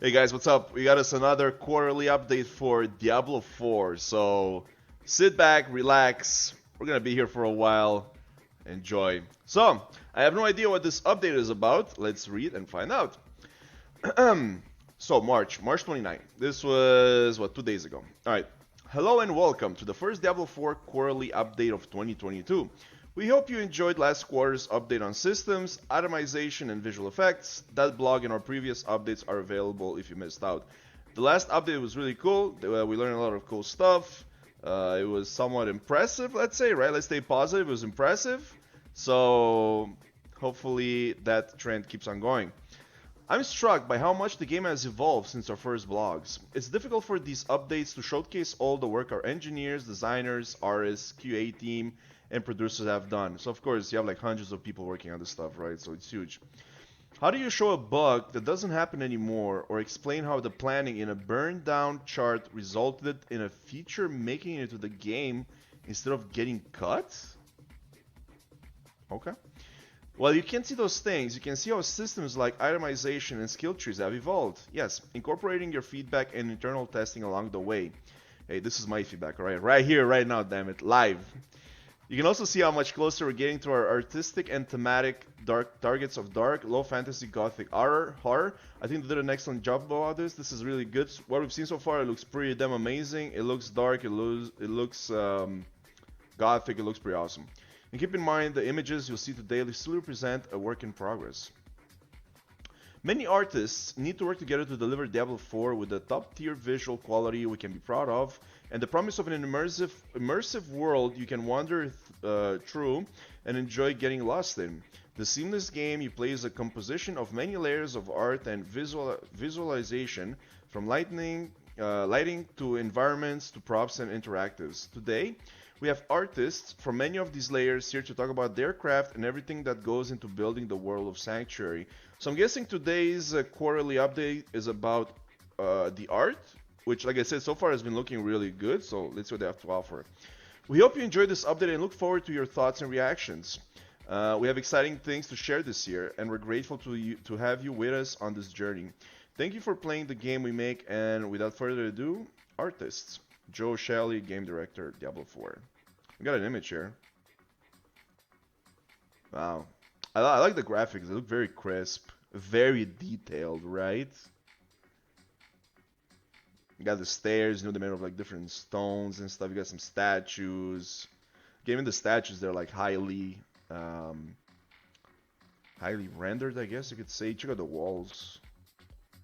Hey guys, what's up? We got us another quarterly update for Diablo 4. So sit back, relax. We're gonna be here for a while. Enjoy. So, I have no idea what this update is about. Let's read and find out. So, March 29th. This was, what, 2 days ago. Alright. Hello and welcome to the first Diablo 4 quarterly update of 2022. We hope you enjoyed last quarter's update on systems, itemization, and visual effects. That blog and our previous updates are available if you missed out. The last update was really cool. We learned a lot of cool stuff. It was somewhat impressive, let's say, right? Let's stay positive. It was impressive. So, hopefully that trend keeps on going. I'm struck by how much the game has evolved since our first blogs. It's difficult for these updates to showcase all the work our engineers, designers, artists, QA team, and producers have done. So of course you have like hundreds of people working on this stuff, right? So it's huge. How do you show a bug that doesn't happen anymore, or explain how the planning in a burned down chart resulted in a feature making it into the game instead of getting cut? Okay. Well, you can see those things. You can see how systems like itemization and skill trees have evolved. Yes, incorporating your feedback and internal testing along the way. Hey, this is my feedback, all right? Right here, right now, damn it, live. You can also see how much closer we're getting to our artistic and thematic targets of dark, low fantasy, gothic horror. I think they did an excellent job about this. This is really good. What we've seen so far, it looks pretty damn amazing. It looks dark, it looks gothic, it looks pretty awesome. And keep in mind, the images you'll see today still represent a work in progress. Many artists need to work together to deliver Diablo 4 with the top-tier visual quality we can be proud of, and the promise of an immersive world you can wander through and enjoy getting lost in. The seamless game you play is a composition of many layers of art and visualization, from lighting to environments to props and interactives. Today, we have artists from many of these layers here to talk about their craft and everything that goes into building the world of Sanctuary. So I'm guessing today's quarterly update is about the art, which, like I said, so far has been looking really good. So let's see what they have to offer. We hope you enjoyed this update and look forward to your thoughts and reactions. We have exciting things to share this year, and we're grateful to have you with us on this journey. Thank you for playing the game we make, and without further ado, artists. Joe Shelley, Game Director, Diablo 4. We got an image here. Wow. I like the graphics. They look very crisp. Very detailed, right? You got the stairs, you know, they're made of like different stones and stuff. You got some statues. Even the statues, they're like highly rendered, I guess you could say. Check out the walls.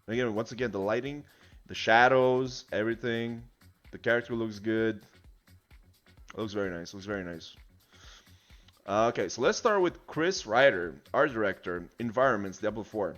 And again, once again, the lighting, the shadows, everything. The character looks good. It looks very nice. Looks very nice. Okay, so let's start with Chris Ryder, art director, environments, Diablo 4.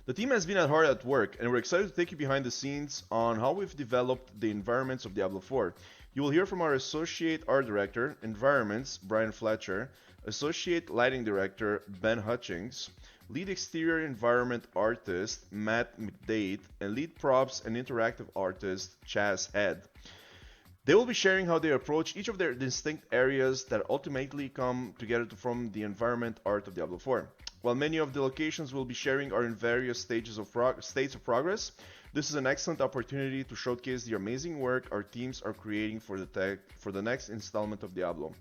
The team has been hard at work, and we're excited to take you behind the scenes on how we've developed the environments of Diablo 4. You will hear from our associate art director, environments, Brian Fletcher, associate lighting director, Ben Hutchings, lead exterior environment artist, Matt McDade, and lead props and interactive artist, Chaz Head. They will be sharing how they approach each of their distinct areas that ultimately come together to form the environment art of Diablo 4. While many of the locations we'll be sharing are in various states of progress, this is an excellent opportunity to showcase the amazing work our teams are creating for the next installment of Diablo.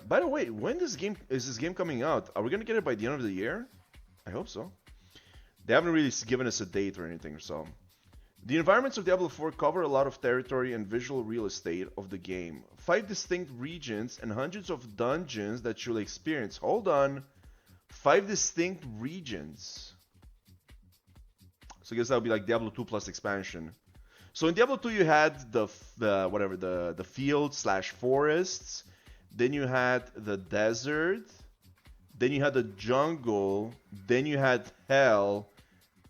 By the way, when is this game coming out? Are we gonna get it by the end of the year? I hope so. They haven't really given us a date or anything, so. The environments of Diablo 4 cover a lot of territory and visual real estate of the game. 5 distinct regions and hundreds of dungeons that you'll experience. Hold on. 5 distinct regions. So I guess that would be like Diablo 2 plus expansion. So in Diablo 2 you had the field slash forests. Then you had the desert. Then you had the jungle. Then you had hell.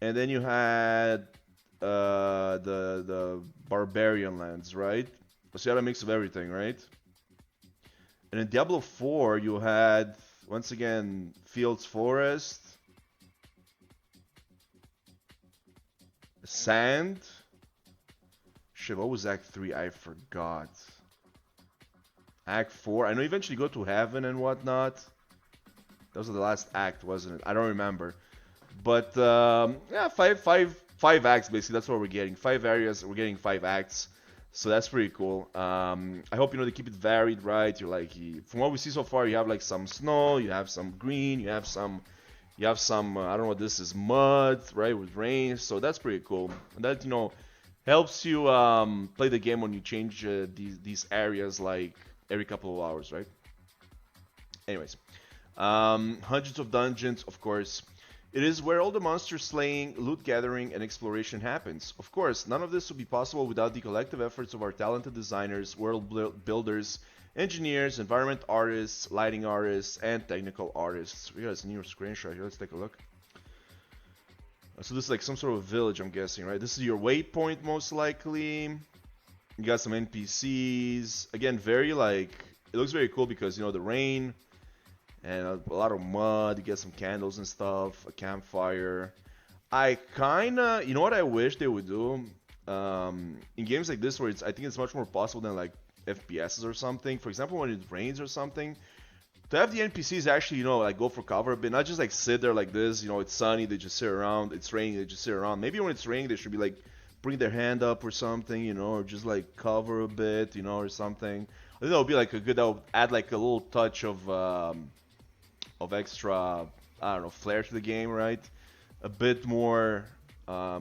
And then you had the barbarian lands, right? So you had a mix of everything, right? And in Diablo 4, you had, once again, fields, forest, sand. Shit, what was Act 3? I forgot. Act 4, I know eventually go to heaven and whatnot. That was the last act, wasn't it? I don't remember. But yeah, five acts basically. That's what we're getting. 5 areas. We're getting 5 acts. So that's pretty cool. I hope they keep it varied, right? You're like, from what we see so far, you have like some snow, you have some green, you have some I don't know what this is, mud, right, with rain. So that's pretty cool. And that helps you play the game when you change these areas like every couple of hours, right? Anyways, hundreds of dungeons, of course. It is where all the monster slaying, loot gathering, and exploration happens. Of course, none of this would be possible without the collective efforts of our talented designers, world builders, engineers, environment artists, lighting artists, and technical artists. We got this new screenshot here. Let's take a look. So this is like some sort of village, I'm guessing, right? This is your waypoint, most likely. You got some NPCs. Again, very like, it looks very cool because, the rain and a lot of mud. You get some candles and stuff, a campfire. I kinda, what I wish they would do in games like this, where I think it's much more possible than like FPSs or something. For example, when it rains or something, to have the NPCs actually, like go for cover a bit, not just like sit there like this. It's sunny, they just sit around. It's raining, they just sit around. Maybe when it's raining, they should be like bring their hand up or something, or just like cover a bit, or something. I think that would be like that would add like a little touch of extra, I don't know, flair to the game, right? A bit more. I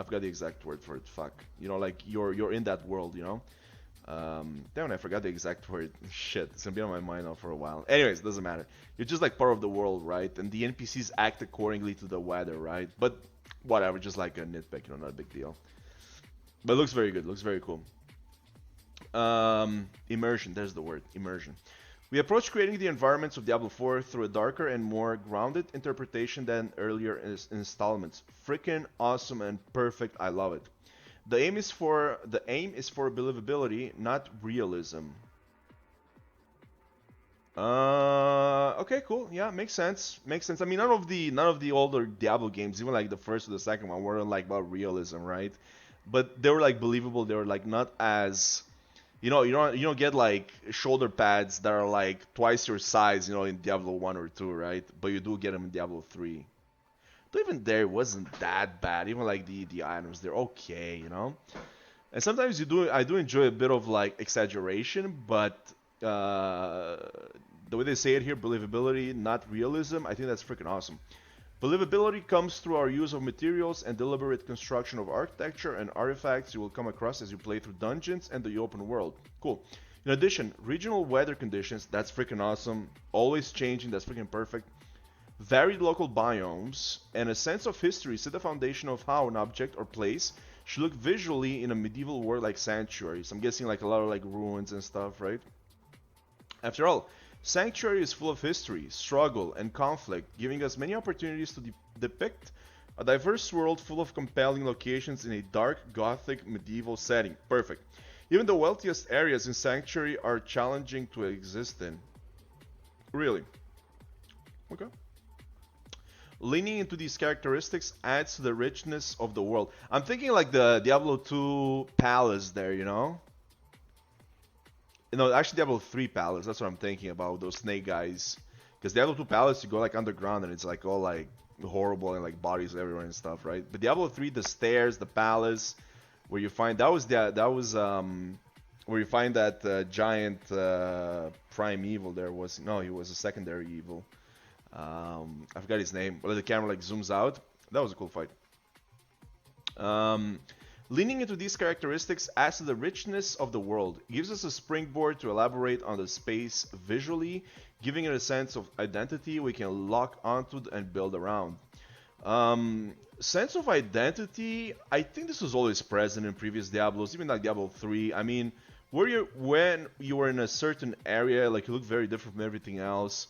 forgot the exact word for it. Fuck. Like you're in that world. Damn, I forgot the exact word. Shit, it's gonna be on my mind now for a while. Anyways, doesn't matter. You're just like part of the world, right? And the NPCs act accordingly to the weather, right? But whatever, just like a nitpick, not a big deal. But it looks very good. Looks very cool. Immersion. There's the word. Immersion. We approach creating the environments of Diablo 4 through a darker and more grounded interpretation than earlier installments. Freaking awesome and perfect. I love it. The aim is for believability, not realism. Okay, cool. Yeah, makes sense. Makes sense. I mean, none of the older Diablo games, even like the first or the second one, weren't like about realism, right? But they were like believable. They were like not as you don't get like shoulder pads that are like twice your size, in Diablo 1 or 2, right? But you do get them in Diablo 3. But even there, it wasn't that bad. Even like the items, they're okay. And sometimes I do enjoy a bit of like exaggeration, but the way they say it here, believability, not realism, I think that's freaking awesome. Believability comes through our use of materials and deliberate construction of architecture and artifacts you will come across as you play through dungeons and the open world. Cool. In addition, regional weather conditions, that's freaking awesome. Always changing, that's freaking perfect. Varied local biomes, and a sense of history set the foundation of how an object or place should look visually in a medieval world like Sanctuary. So I'm guessing like a lot of like ruins and stuff, right? After all, Sanctuary is full of history, struggle, and conflict, giving us many opportunities to depict a diverse world full of compelling locations in a dark, gothic, medieval setting. Perfect. Even the wealthiest areas in Sanctuary are challenging to exist in. Really? Okay. Leaning into these characteristics adds to the richness of the world. I'm thinking like the Diablo 2 palace there. No, actually Diablo 3 Palace. That's what I'm thinking about, those snake guys. Because Diablo 2 Palace, you go like underground and it's like all like horrible and like bodies everywhere and stuff, right? But Diablo 3, the stairs, the palace, where you find where you find that giant prime evil. He was a secondary evil. I forgot his name. But the camera like zooms out. That was a cool fight. Leaning into these characteristics adds to the richness of the world. It gives us a springboard to elaborate on the space visually, giving it a sense of identity we can lock onto and build around. Sense of identity, I think this was always present in previous Diablos, even like Diablo 3. I mean, when you were in a certain area, like you look very different from everything else.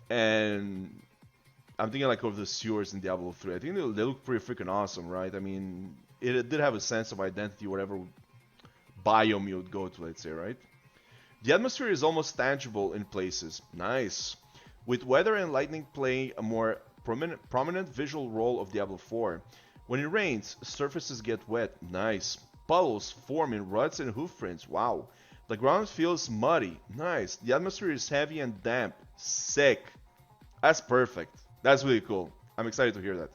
And I'm thinking like of the sewers in Diablo 3. I think they look pretty freaking awesome, right? I mean, it did have a sense of identity, whatever biome you would go to, let's say, right? The atmosphere is almost tangible in places. Nice. With weather and lightning playing a more prominent visual role of Diablo 4. When it rains, surfaces get wet. Nice. Puddles form in ruts and hoofprints. Wow. The ground feels muddy. Nice. The atmosphere is heavy and damp. Sick. That's perfect. That's really cool. I'm excited to hear that.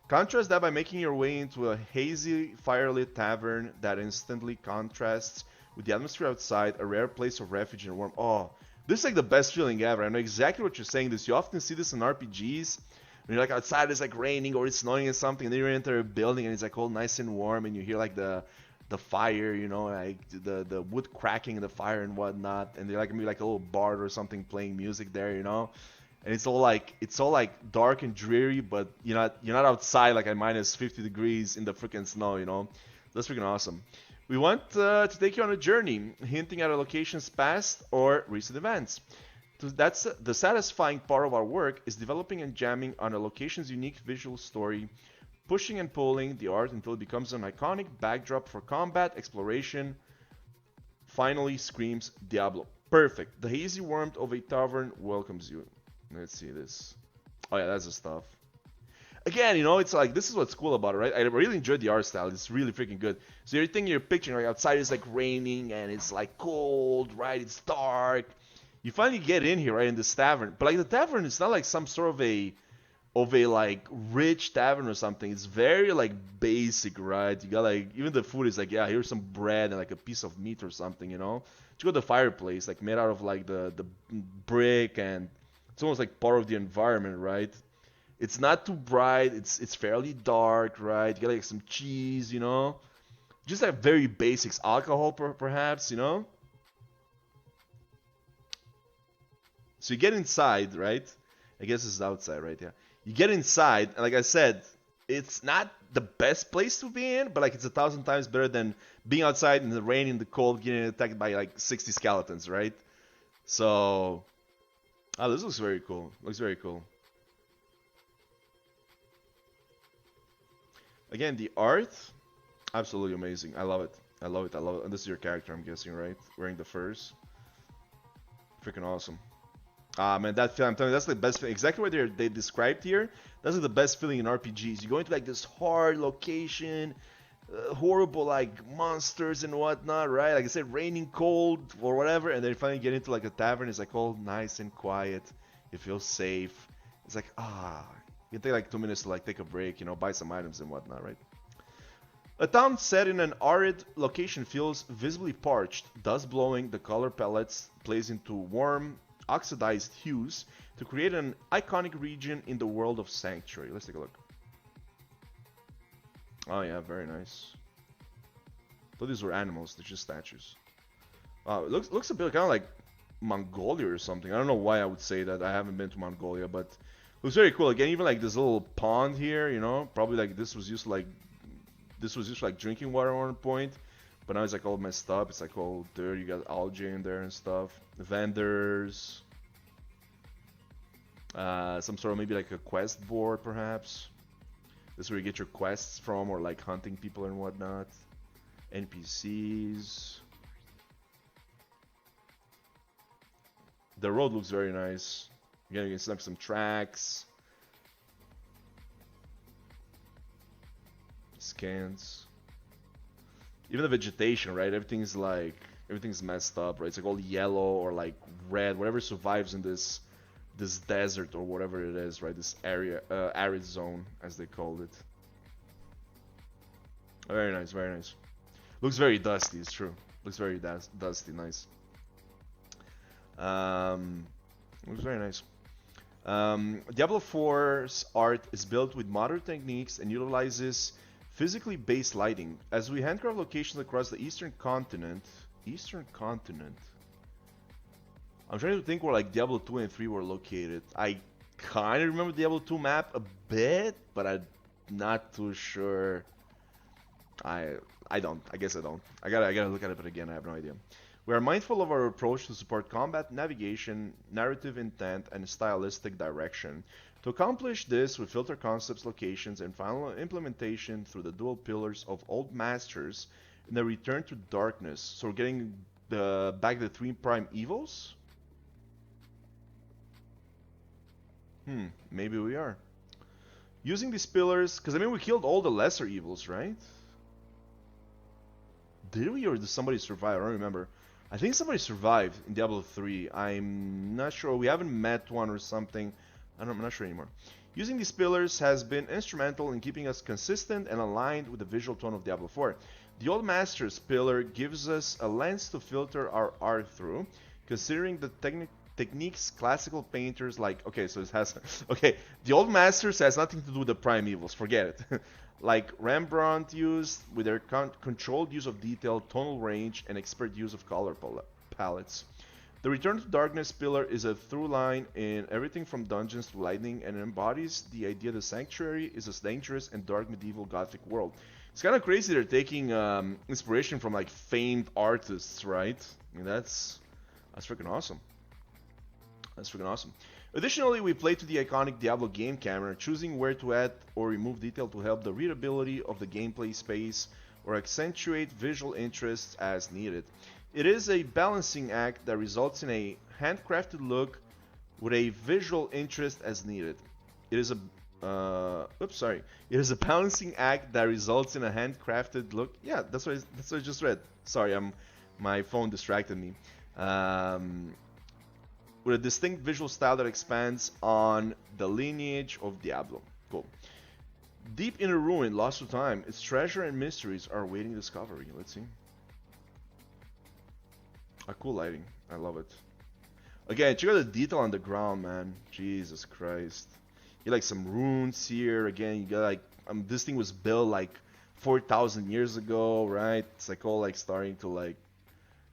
Contrast that by making your way into a hazy, firelit tavern that instantly contrasts with the atmosphere outside, a rare place of refuge and warmth. Oh, this is like the best feeling ever. I know exactly what you're saying. This you often see this in RPGs. When you're like outside, it's like raining or it's snowing or something, and then you enter a building and it's like all nice and warm, and you hear like the fire, you know, like the wood cracking in the fire and whatnot, and they're like maybe like a little bard or something playing music there, you know, and it's all like dark and dreary, but you're not outside like at minus 50 degrees in the freaking snow, you know. That's freaking awesome. We want to take you on a journey, hinting at a location's past or recent events. So that's the satisfying part of our work is developing and jamming on a location's unique visual story, pushing and pulling the art until it becomes an iconic backdrop for combat, exploration. Finally screams Diablo. Perfect. The hazy warmth of a tavern welcomes you. Let's see this. Oh yeah, that's the stuff. Again, it's like this is what's cool about it, right? I really enjoyed the art style. It's really freaking good. So everything you're picturing, like outside is like raining and it's like cold, right? It's dark. You finally get in here, right, in this tavern. But like the tavern, it's not like some sort of a like rich tavern or something. It's very like basic, right? You got like even the food is like, yeah, here's some bread and like a piece of meat or something, you know. You got the fireplace like made out of like the brick, and it's almost like part of the environment, right? It's not too bright. It's fairly dark, right? You got like some cheese, you know. Just like very basics, alcohol perhaps, you know. So you get inside, right? I guess this is outside, right? Yeah. You get inside, and like I said, it's not the best place to be in, but like it's 1,000 times better than being outside in the rain, in the cold, getting attacked by like 60 skeletons, right? So, oh, this looks very cool. Looks very cool. Again, the art, absolutely amazing. I love it. I love it. I love it. And this is your character, I'm guessing, right? Wearing the furs. Freaking awesome. Ah, man, that feeling, I'm telling you, that's the best feeling. Exactly what they described here. That's like the best feeling in RPGs. You go into like this hard location, horrible like monsters and whatnot, right? Like I said, raining cold or whatever, and then you finally get into like a tavern. It's like all nice and quiet. You feel safe. It's like you can take like 2 minutes to like take a break, buy some items and whatnot, right? A town set in an arid location feels visibly parched, dust blowing, the color palettes plays into warm, oxidized hues to create an iconic region in the world of Sanctuary. Let's take a look. Oh yeah, very nice. Thought these were animals, they're just statues. It looks a bit kind of like Mongolia or something. I don't know why I would say that. I haven't been to Mongolia, but it looks very cool. Again, even like this little pond here, probably like this was used for like drinking water at one point, but now it's like all messed up. It's like all dirt. You got algae in there and stuff. Vendors. Some sort of maybe like a quest board, perhaps. This is where you get your quests from, or like hunting people and whatnot. NPCs. The road looks very nice. Again, you can select some tracks. Scans. Even the vegetation, right? Everything's messed up, right? It's like all yellow or like red, whatever survives in this desert or whatever it is, right? This area, arid zone, as they called it. Very nice, very nice. Looks very dusty, it's true. Looks very dusty, nice. Looks very nice. Diablo 4's art is built with modern techniques and utilizes physically based lighting. As we handcraft locations across the eastern continent. Eastern continent? I'm trying to think where like Diablo 2 and 3 were located. I kind of remember the Diablo 2 map a bit, but I'm not too sure. I don't. I guess I don't. I gotta look at it again. I have no idea. We are mindful of our approach to support combat, navigation, narrative intent, and stylistic direction. To accomplish this, we filter concepts, locations, and final implementation through the dual pillars of Old Masters and the Return to Darkness. So we're getting back the three prime evils? Maybe we are. Using these pillars, because I mean we killed all the lesser evils, right? Did we, or did somebody survive? I don't remember. I think somebody survived in Diablo 3. I'm not sure. We haven't met one or something. I'm not sure anymore. Using these pillars has been instrumental in keeping us consistent and aligned with the visual tone of Diablo 4. The Old Masters pillar gives us a lens to filter our art through, considering the techniques classical painters like. Okay, so it has. Okay, the Old Masters has nothing to do with the Primevals, forget it. Like Rembrandt used, with their controlled use of detail, tonal range, and expert use of color palettes. The Return to Darkness pillar is a through line in everything from dungeons to lightning and embodies the idea that Sanctuary is a dangerous and dark medieval gothic world. It's kind of crazy they're taking inspiration from like famed artists, right? I mean, that's freaking awesome. That's freaking awesome. Additionally, we play to the iconic Diablo game camera, choosing where to add or remove detail to help the readability of the gameplay space or accentuate visual interests as needed. It is a balancing act that results in a handcrafted look with a visual interest as needed. It is a oops, sorry. It is a balancing act that results in a handcrafted look. Yeah, that's what I just read. Sorry, my phone distracted me. Um, with a distinct visual style that expands on the lineage of Diablo. Cool. Deep in a ruin, lost to time, its treasure and mysteries are awaiting discovery. Let's see. A cool lighting. I love it. Again, check out the detail on the ground, man. Jesus Christ. You like some runes here. Again, you got like this thing was built like 4,000 years ago, right? It's like all like starting to like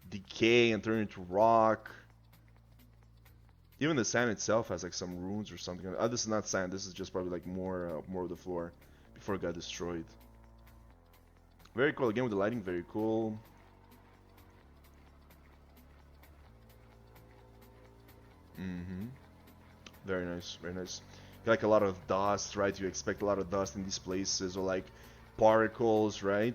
decay and turn into rock. Even the sand itself has like some runes or something. Oh, this is not sand. This is just probably like more of the floor before it got destroyed. Very cool. Again with the lighting, very cool. Mm-hmm. Very nice, very nice. Like a lot of dust, right? You expect a lot of dust in these places, or like particles, right?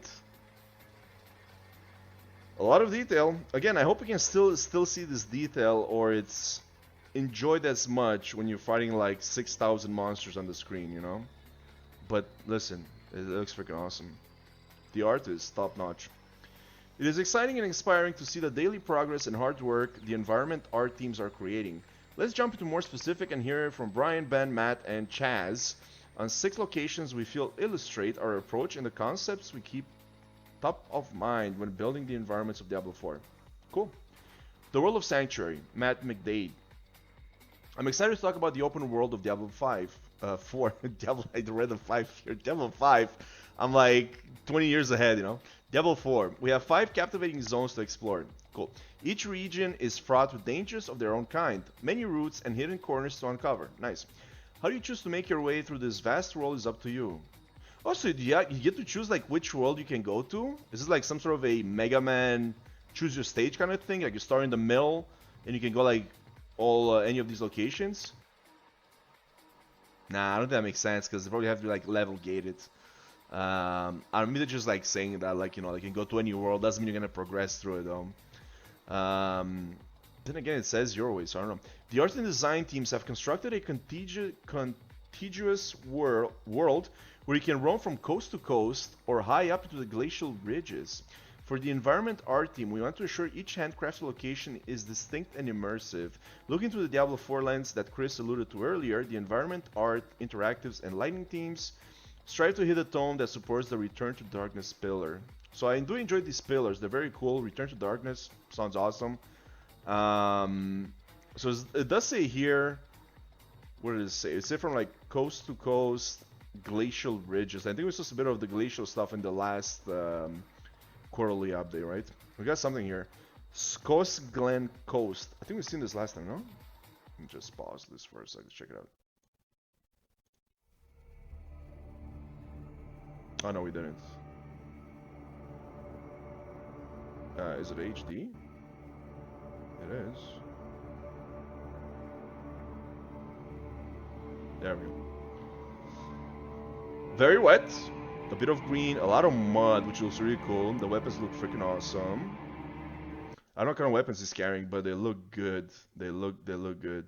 A lot of detail. Again, I hope you can still see this detail, or it's enjoyed as much when you're fighting like 6,000 monsters on the screen, you know? But listen, it looks freaking awesome. The art is top notch. It is exciting and inspiring to see the daily progress and hard work the environment art teams are creating. Let's jump into more specific and hear from Brian, Ben, Matt, and Chaz on 6 locations we feel illustrate our approach and the concepts we keep top of mind when building the environments of Diablo 4. Cool. The World of Sanctuary, Matt McDade. I'm excited to talk about the open world of Diablo 5. 4. Diablo, I read the 5 here. Diablo 5. I'm like 20 years ahead, you know. Diablo 4. We have 5 captivating zones to explore. Cool. Each region is fraught with dangers of their own kind, many routes and hidden corners to uncover. Nice. How do you choose to make your way through this vast world is up to you. Also, you get to choose like which world you can go to? Is this like some sort of a Mega Man choose your stage kind of thing? Like you start in the middle and you can go like all any of these locations? Nah, I don't think that makes sense because they probably have to be like level gated. I mean, they're just like saying that like, you know, like you can go to any world doesn't mean you're gonna progress through it though. Then again, it says your way, so I don't know. The art and design teams have constructed a contiguous world where you can roam from coast to coast or high up to the glacial ridges. For the environment art team, we want to ensure each handcrafted location is distinct and immersive. Looking through the Diablo 4 lens that Chris alluded to earlier, the environment art, interactives, and lighting teams strive to hit a tone that supports the Return to Darkness pillar. So I do enjoy these pillars. They're very cool. Return to Darkness sounds awesome. So it does say here, what does it say? It says from like coast to coast, glacial ridges. I think it was just a bit of the glacial stuff in the last quarterly update, right? We got something here. Scos Glen Coast. I think we've seen this last time, no? Let me just pause this for a second to check it out. Oh no, we didn't. Is it HD? It is. There we go. Very wet. A bit of green, a lot of mud, which looks really cool. The weapons look freaking awesome. I don't know what kind of weapons he's carrying, but they look good. They look good.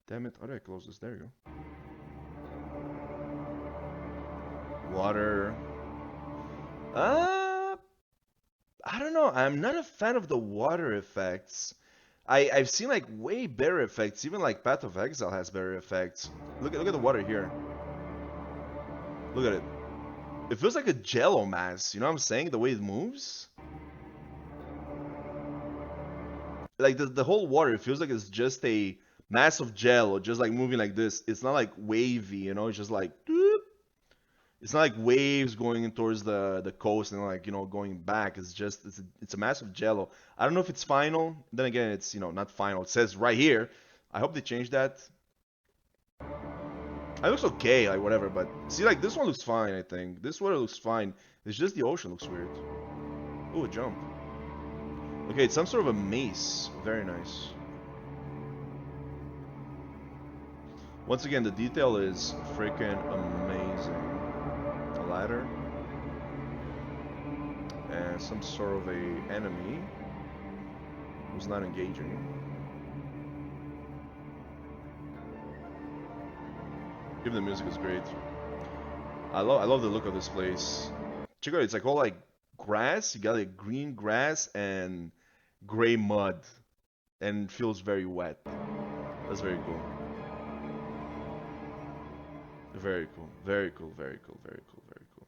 Damn it! How do I close this? There you go. Water. I don't know. I'm not a fan of the water effects. I've seen like way better effects. Even like Path of Exile has better effects. Look at the water here. Look at it. It feels like a Jello mass. You know what I'm saying? The way it moves. Like the whole water, it feels like it's just a mass of Jello, just like moving like this. It's not like wavy. You know, it's just like. Doop. It's not like waves going in towards the coast and like going back. It's just it's a massive jello. I don't know if it's final. Then again, it's not final. It says right here. I hope they change that. It looks okay, like whatever. But see, like this one looks fine. I think this one looks fine. It's just the ocean looks weird. Ooh, a jump. Okay, it's some sort of a mace. Very nice. Once again, the detail is freaking amazing. A ladder. And some sort of a enemy who's not engaging. Even the music is great. I love the look of this place. Check it out, it's like all like grass. You got like green grass and gray mud, and it feels very wet. That's very cool. Very cool. Very cool. Very cool. Very cool. Very cool.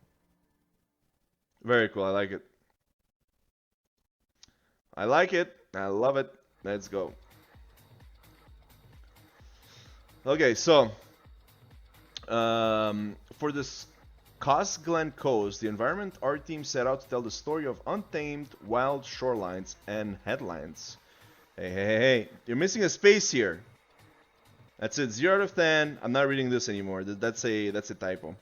Very cool. I like it. I like it. I love it. Let's go. Okay, so for this Cosglen Coast, the environment art team set out to tell the story of untamed wild shorelines and headlands. Hey, you're missing a space here. That's it. 0 out of 10. I'm not reading this anymore. That's a typo.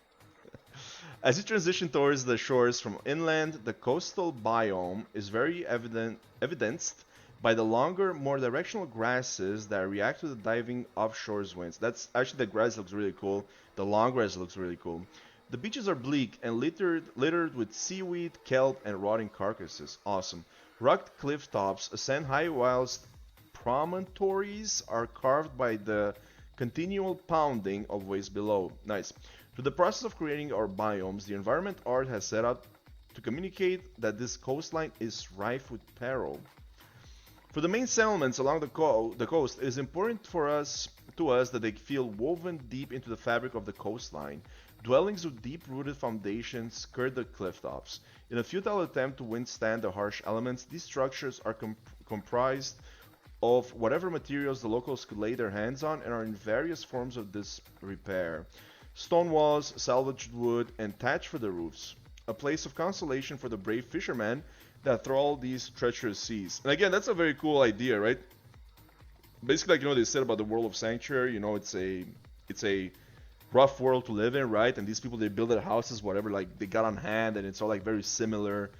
As you transition towards the shores from inland, the coastal biome is very evidenced by the longer, more directional grasses that react to the diving offshore winds. That's actually, the grass looks really cool. The long grass looks really cool. The beaches are bleak and littered with seaweed, kelp, and rotting carcasses. Awesome. Rugged cliff tops ascend high whilst promontories are carved by the continual pounding of waves below. Nice. Through the process of creating our biomes, the environment art has set out to communicate that this coastline is rife with peril. For the main settlements along the coast, it is important to us that they feel woven deep into the fabric of the coastline. Dwellings with deep-rooted foundations skirt the cliff tops. In a futile attempt to withstand the harsh elements, these structures are comprised of whatever materials the locals could lay their hands on and are in various forms of disrepair. Stone walls, salvaged wood, and thatch for the roofs. A place of consolation for the brave fishermen that trawl these treacherous seas. And again, that's a very cool idea, right? Basically, like they said about the world of Sanctuary, it's a rough world to live in, right? And these people, they build their houses, whatever, like they got on hand, and it's all like very similar.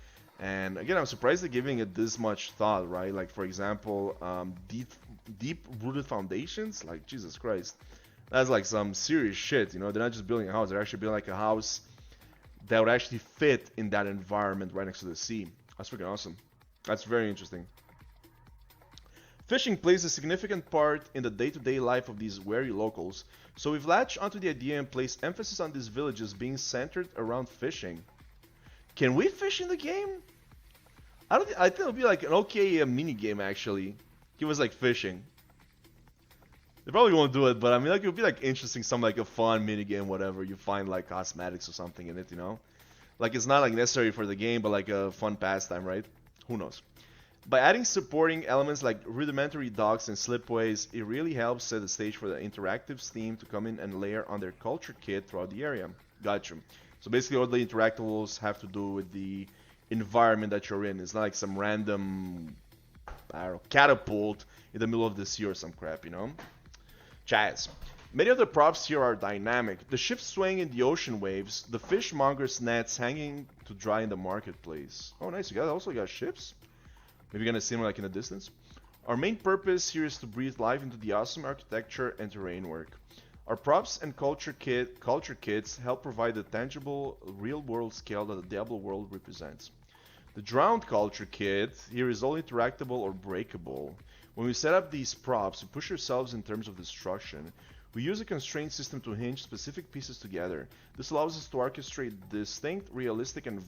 And again, I'm surprised they're giving it this much thought, right? Like, for example, deep-rooted foundations. Like, Jesus Christ, that's like some serious shit. They're not just building a house; they're actually building like a house that would actually fit in that environment right next to the sea. That's freaking awesome. That's very interesting. Fishing plays a significant part in the day-to-day life of these wary locals, so we've latched onto the idea and placed emphasis on these villages being centered around fishing. Can we fish in the game? I think it'll be like an okay mini game actually. Give us like fishing. They probably won't do it, but I mean, like, it'll be like interesting, some like a fun mini game, whatever. You find like cosmetics or something in it. Like, it's not like necessary for the game, but like a fun pastime, right? Who knows? By adding supporting elements like rudimentary docks and slipways, it really helps set the stage for the interactive theme to come in and layer on their culture kit throughout the area. Gotcha. So basically, all the interactables have to do with the environment that you're in. It's not like some random, I don't know, catapult in the middle of the sea or some crap. Chaz. Many of the props here are dynamic. The ship swaying in the ocean waves, the fishmonger's nets hanging to dry in the marketplace. Oh, nice. You also got ships? Maybe you're gonna see them like in the distance. Our main purpose here is to breathe life into the awesome architecture and terrain work. Our props and culture kits help provide the tangible, real-world scale that the Diablo world represents. The drowned culture kit here is all interactable or breakable. When we set up these props, we push ourselves in terms of destruction. We use a constraint system to hinge specific pieces together. This allows us to orchestrate distinct, realistic, and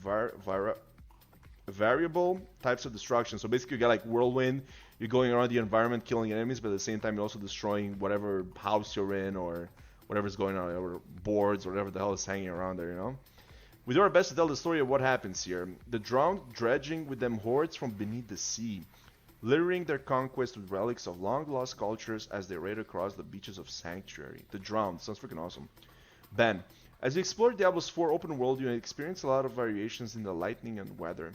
variable types of destruction. So basically, you got like whirlwind. You're going around the environment, killing enemies, but at the same time, you're also destroying whatever house you're in or whatever's going on, or boards, or whatever the hell is hanging around there. You know. We do our best to tell the story of what happens here. The drowned dredging with them hordes from beneath the sea, littering their conquest with relics of long-lost cultures as they raid across the beaches of Sanctuary. The drowned sounds freaking awesome. Ben, as you explore Diablo's 4 open world, you experience a lot of variations in the lightning and weather.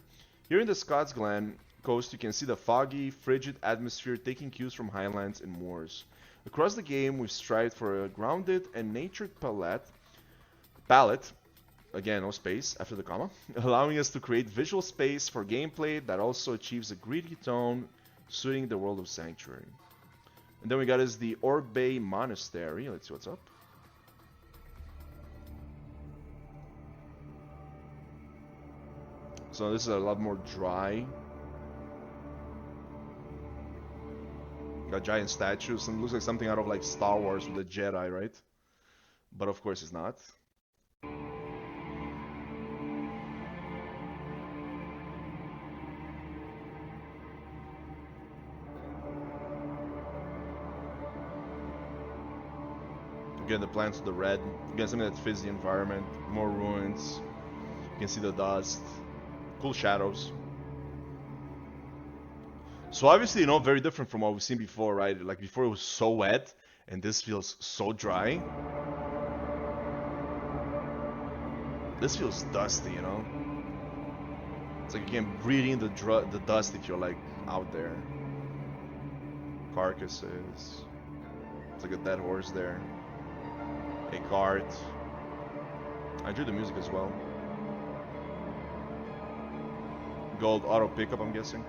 Here in the Scots Glen coast, you can see the foggy, frigid atmosphere taking cues from highlands and moors. Across the game, we've strived for a grounded and natured palette, again, no space after the comma, allowing us to create visual space for gameplay that also achieves a gritty tone suiting the world of Sanctuary. And then we got is the Orbe Monastery. Let's see what's up. So this is a lot more dry. Got giant statues, and looks like something out of like Star Wars with the Jedi, right? But of course it's not. Again, the plants with the red. Again, something that fits the environment. More ruins. You can see the dust. Cool shadows. So obviously, you know, very different from what we've seen before, right? Like before it was so wet, and this feels so dry. This feels dusty, you know? It's like you can breathe in the dust if you're like out there. Carcasses. It's like a dead horse there. A cart. I enjoy the music as well. Gold auto pickup, I'm guessing.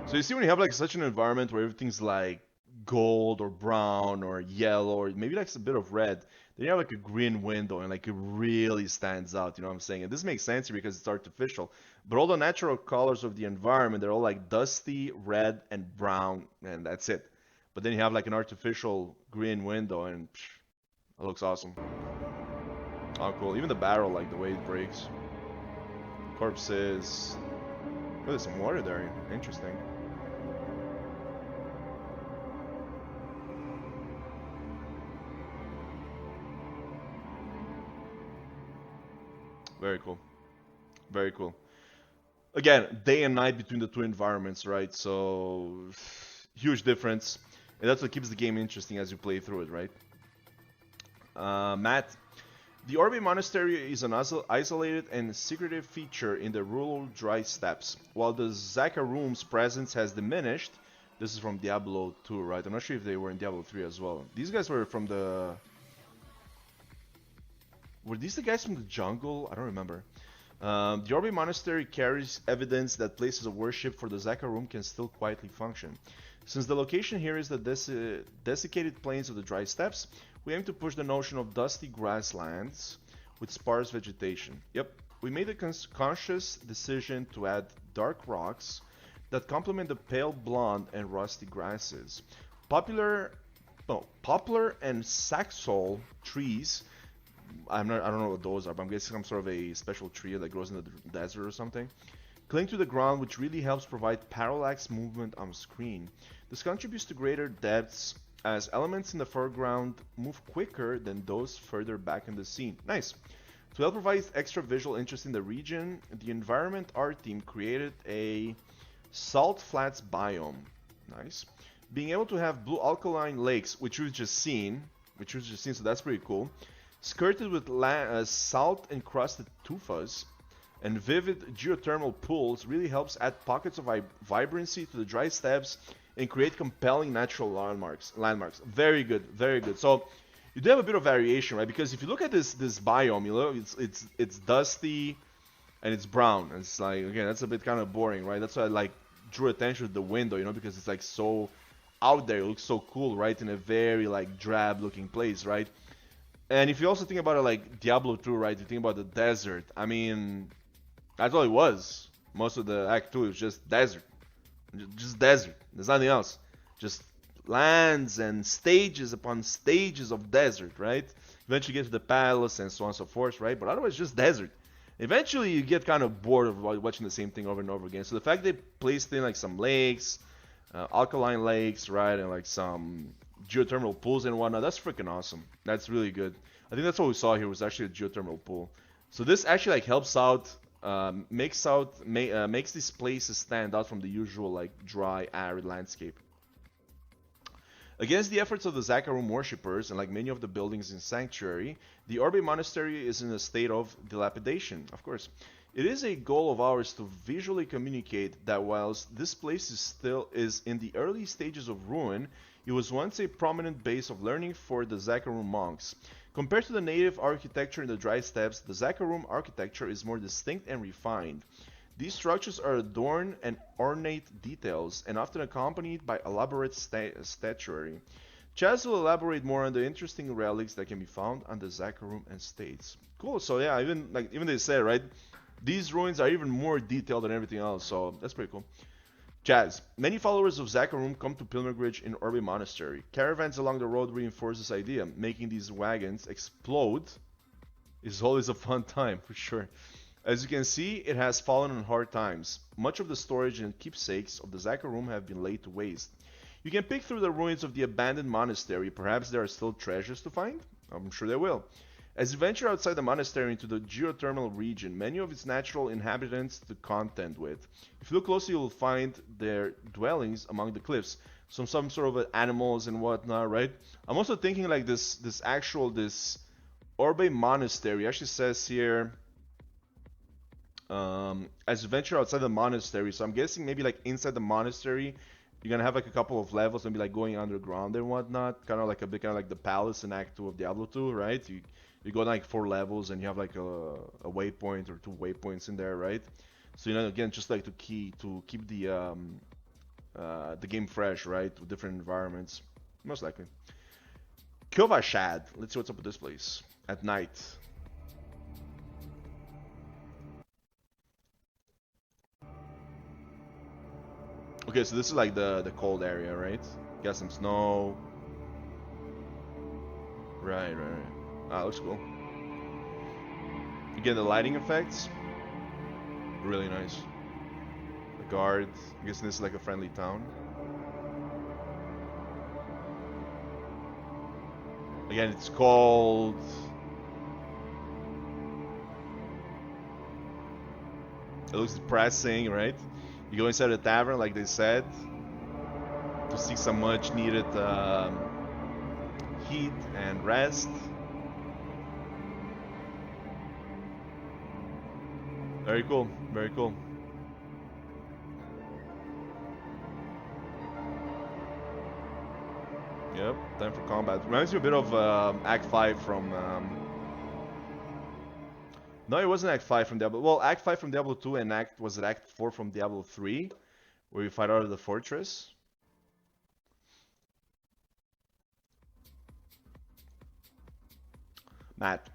So you see when you have like such an environment where everything's like gold or brown or yellow or maybe like a bit of red, then you have like a green window and like it really stands out, you know what I'm saying? And this makes sense here because it's artificial. But all the natural colors of the environment, they're all like dusty, red, and brown, and that's it. But then you have like an artificial green window and it looks awesome. Oh, cool. Even the barrel, like the way it breaks. Corpses. Oh, there's some water there. Interesting. Very cool. Very cool. Again, day and night between the two environments, right? So, huge difference. And that's what keeps the game interesting as you play through it, right? Matt, the Orbe Monastery is an isolated and secretive feature in the rural dry steppes. While the Zakaroom's presence has diminished, this is from Diablo 2, right? I'm not sure if they were in Diablo 3 as well. These guys were from the... Were these the guys from the jungle? I don't remember. The Orbe Monastery carries evidence that places of worship for the Zakaroom can still quietly function. Since the location here is the desiccated plains of the dry steppes, we aim to push the notion of dusty grasslands with sparse vegetation. Yep, we made a conscious decision to add dark rocks that complement the pale blonde and rusty grasses. Poplar and saxol trees, I don't know what those are, but I'm guessing some sort of a special tree that grows in the desert or something, cling to the ground, which really helps provide parallax movement on screen. This contributes to greater depths as elements in the foreground move quicker than those further back in the scene. Nice. To help provide extra visual interest in the region, the environment art team created a salt flats biome. Nice. Being able to have blue alkaline lakes, which we've just seen, so that's pretty cool, skirted with salt encrusted tufas and vivid geothermal pools really helps add pockets of vibrancy to the dry steppes and create compelling natural landmarks. Very good, very good. So you do have a bit of variation, right? Because if you look at this biome, you know, it's dusty and it's brown. And it's like, again, that's a bit kind of boring, right? That's why I like drew attention to the window, you know, because it's like so out there. It looks so cool, right? In a very like drab looking place, right? And if you also think about it like Diablo 2, right? You think about the desert. I mean, that's all it was. Most of the Act 2 is just desert. Just desert. There's nothing else. Just lands and stages upon stages of desert, right? Eventually you get to the palace and so on and so forth, right? But otherwise, just desert. Eventually, you get kind of bored of watching the same thing over and over again. So the fact they placed in like some lakes, alkaline lakes, right, and like some geothermal pools and whatnot, that's freaking awesome. That's really good. I think that's what we saw here was actually a geothermal pool. So this actually like helps out, makes these places stand out from the usual like dry, arid landscape. Against the efforts of the Zakarum worshippers, and like many of the buildings in Sanctuary, the Orbe Monastery is in a state of dilapidation, of course. It is a goal of ours to visually communicate that whilst this place is in the early stages of ruin, it was once a prominent base of learning for the Zakarum monks. Compared to the native architecture in the dry steppes, the Zakarum architecture is more distinct and refined. These structures are adorned and ornate details, and often accompanied by elaborate statuary. Chaz will elaborate more on the interesting relics that can be found on the Zakarum estates. Cool. So yeah, even they said right, these ruins are even more detailed than everything else. So that's pretty cool. Chaz. Many followers of Zakarum come to pilgrimage in Orbe Monastery. Caravans along the road reinforce this idea. Making these wagons explode is always a fun time for sure. As you can see, it has fallen on hard times. Much of the storage and keepsakes of the Zakarum have been laid to waste. You can pick through the ruins of the abandoned monastery. Perhaps there are still treasures to find? I'm sure there will. As you venture outside the monastery into the geothermal region, many of its natural inhabitants to contend with. If you look closely, you'll find their dwellings among the cliffs. Some sort of animals and whatnot, right? I'm also thinking like this Orbe Monastery actually says here, as you venture outside the monastery, so I'm guessing maybe like inside the monastery, you're gonna have like a couple of levels, maybe like going underground and whatnot, kind of like the palace in Act 2 of Diablo 2, right? You go like 4 levels and you have like a waypoint or 2 waypoints in there, right? So again, just like to keep the game fresh, right, with different environments, most likely. Kyovashad, let's see what's up with this place at night. Okay, so this is like the cold area, right? Got some snow. Right. Ah, looks cool. Again, the lighting effects, really nice. The guard, I'm guessing this is like a friendly town. Again, it's cold. It looks depressing, right? You go inside the tavern, like they said, to seek some much needed heat and rest. Very cool, very cool. Yep, time for combat. Reminds me a bit of Act 5 from... No, it wasn't Act 5 from Diablo... Well, Act 5 from Diablo 2 and was it Act 4 from Diablo 3? Where you fight out of the fortress? Matt.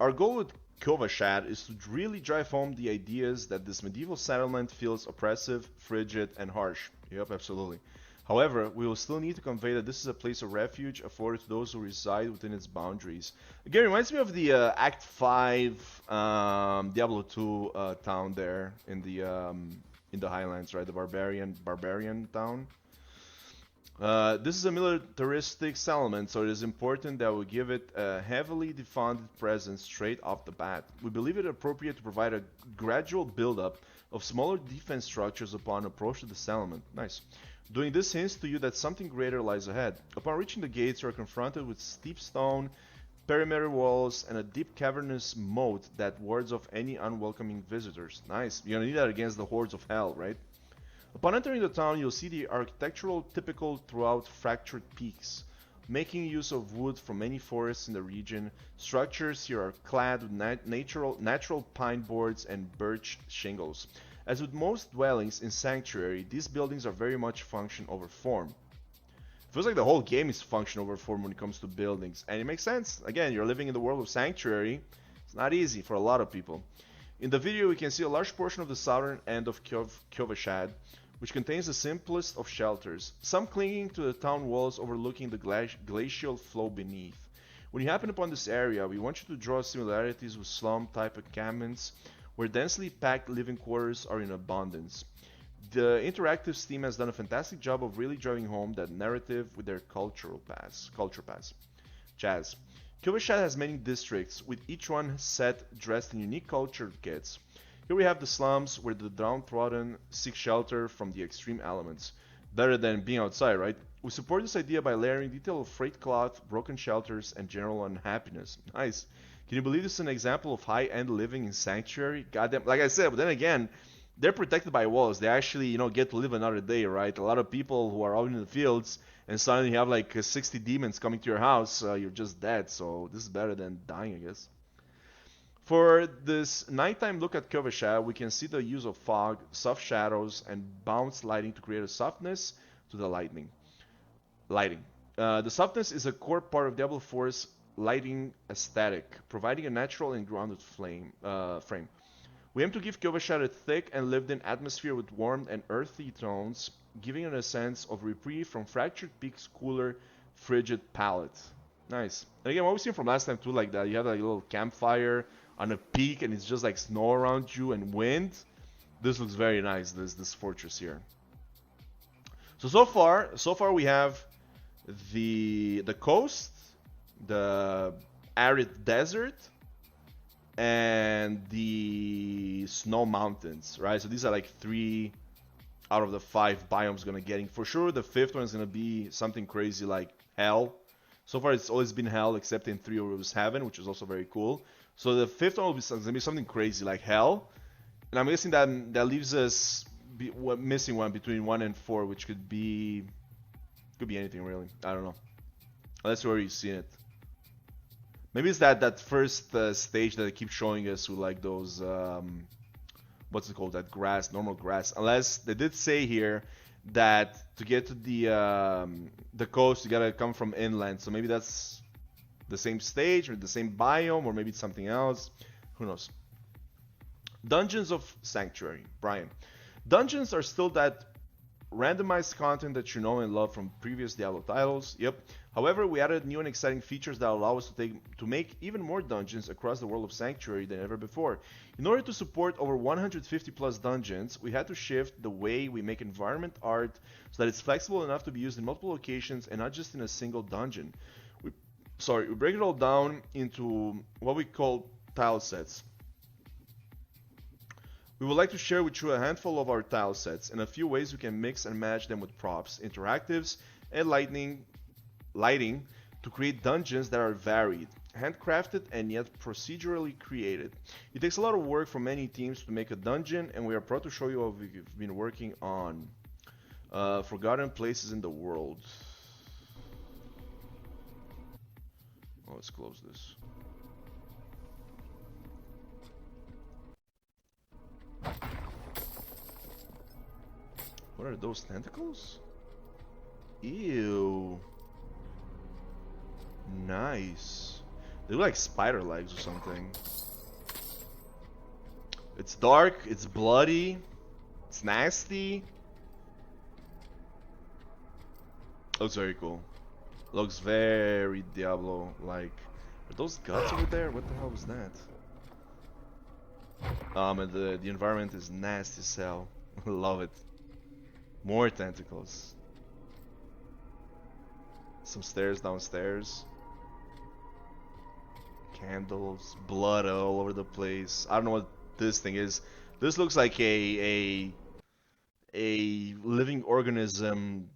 Our goal with Kyovashad is to really drive home the ideas that this medieval settlement feels oppressive, frigid, and harsh. Yep, absolutely. However, we will still need to convey that this is a place of refuge afforded to those who reside within its boundaries. Again, it reminds me of the Act 5 Diablo 2 town there in the Highlands, right? The barbarian town. This is a militaristic settlement, so it is important that we give it a heavily defunded presence straight off the bat. We believe it appropriate to provide a gradual build-up of smaller defense structures upon approach to the settlement. Nice. Doing this hints to you that something greater lies ahead. Upon reaching the gates, you are confronted with steep stone, perimeter walls, and a deep cavernous moat that wards off any unwelcoming visitors. Nice. You're gonna need that against the hordes of hell, right? Upon entering the town, you'll see the architectural typical throughout fractured peaks. Making use of wood from many forests in the region, structures here are clad with natural pine boards and birch shingles. As with most dwellings in Sanctuary, these buildings are very much function over form. Feels like the whole game is function over form when it comes to buildings, and it makes sense. Again, you're living in the world of Sanctuary. It's not easy for a lot of people. In the video, we can see a large portion of the southern end of Kyovashad, which contains the simplest of shelters, some clinging to the town walls overlooking the glacial flow beneath. When you happen upon this area, we want you to draw similarities with slum-type encampments, where densely packed living quarters are in abundance. The interactive team has done a fantastic job of really driving home that narrative with their culture pass. Jazz. Kyokusha has many districts, with each one set dressed in unique culture kits. Here we have the slums, where the downtrodden seek shelter from the extreme elements. Better than being outside, right? We support this idea by layering detail of frayed cloth, broken shelters, and general unhappiness. Nice. Can you believe this is an example of high-end living in Sanctuary? Goddamn, like I said, but then again, they're protected by walls. They actually, get to live another day, right? A lot of people who are out in the fields and suddenly you have like 60 demons coming to your house, you're just dead. So this is better than dying, I guess. For this nighttime look at Kyokusha, we can see the use of fog, soft shadows, and bounce lighting to create a softness to the lighting. The softness is a core part of Diablo 4's lighting aesthetic, providing a natural and grounded frame. We aim to give Kyokusha a thick and lived-in atmosphere with warm and earthy tones, giving it a sense of reprieve from Fractured Peak's cooler, frigid palette. Nice. And again, what we've seen from last time too, like that, you have like a little campfire on a peak, and it's just like snow around you and wind. This looks very nice. This fortress here. So far we have the coast, the arid desert, and the snow mountains, right? So these are like 3 out of the 5 biomes gonna getting. For sure, the 5th one is gonna be something crazy like hell. So far, it's always been hell, except in 3 where it was heaven, which is also very cool. So the 5th one will be gonna be something crazy like hell, and I'm guessing that leaves us missing one between 1 and 4, which could be anything really. I don't know. That's where you've seen it. Maybe it's that first stage that they keep showing us with like those what's it called? That grass, normal grass. Unless they did say here that to get to the coast, you gotta come from inland. So maybe that's the same stage or the same biome, or maybe it's something else. Who knows? Dungeons of Sanctuary, Brian. Dungeons are still that randomized content that you know and love from previous Diablo titles. Yep. However, we added new and exciting features that allow us to make even more dungeons across the world of Sanctuary than ever before. In order to support over 150 plus dungeons, we had to shift the way we make environment art so that it's flexible enough to be used in multiple locations and not just in a single dungeon. We break it all down into what we call tile sets. We would like to share with you a handful of our tile sets and a few ways we can mix and match them with props, interactives, and lighting to create dungeons that are varied, handcrafted, and yet procedurally created. It takes a lot of work from many teams to make a dungeon, and we are proud to show you what we've been working on. Forgotten places in the world. Oh, let's close this. What are those tentacles? Ew. Nice. They look like spider legs or something. It's dark, it's bloody, it's nasty. Looks very cool. Looks very Diablo-like. Are those guts over there? What the hell was that? And the environment is nasty as hell. Love it. More tentacles. Some stairs downstairs. Candles, blood all over the place. I don't know what this thing is. This looks like a living organism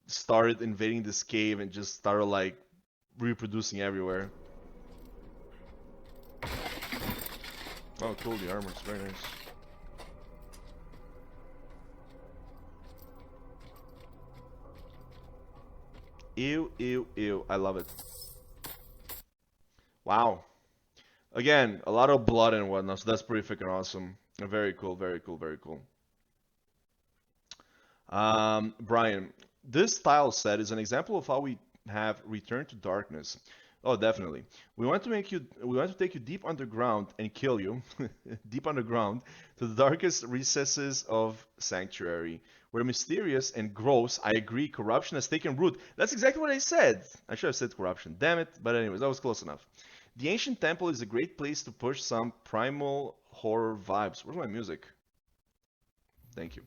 started invading this cave and just started like reproducing everywhere. Oh, cool! The armor's very nice. Ew, ew, ew. I love it. Wow. Again, a lot of blood and whatnot, so that's pretty freaking awesome. Very cool, very cool, very cool. Brian, this tile set is an example of how we have returned to darkness. Oh, definitely. We want to take you deep underground and kill you, deep underground, to the darkest recesses of Sanctuary, where mysterious and gross, I agree, corruption has taken root. That's exactly what I said. I should have said corruption. Damn it. But anyways, that was close enough. The ancient temple is a great place to push some primal horror vibes. Where's my music? Thank you.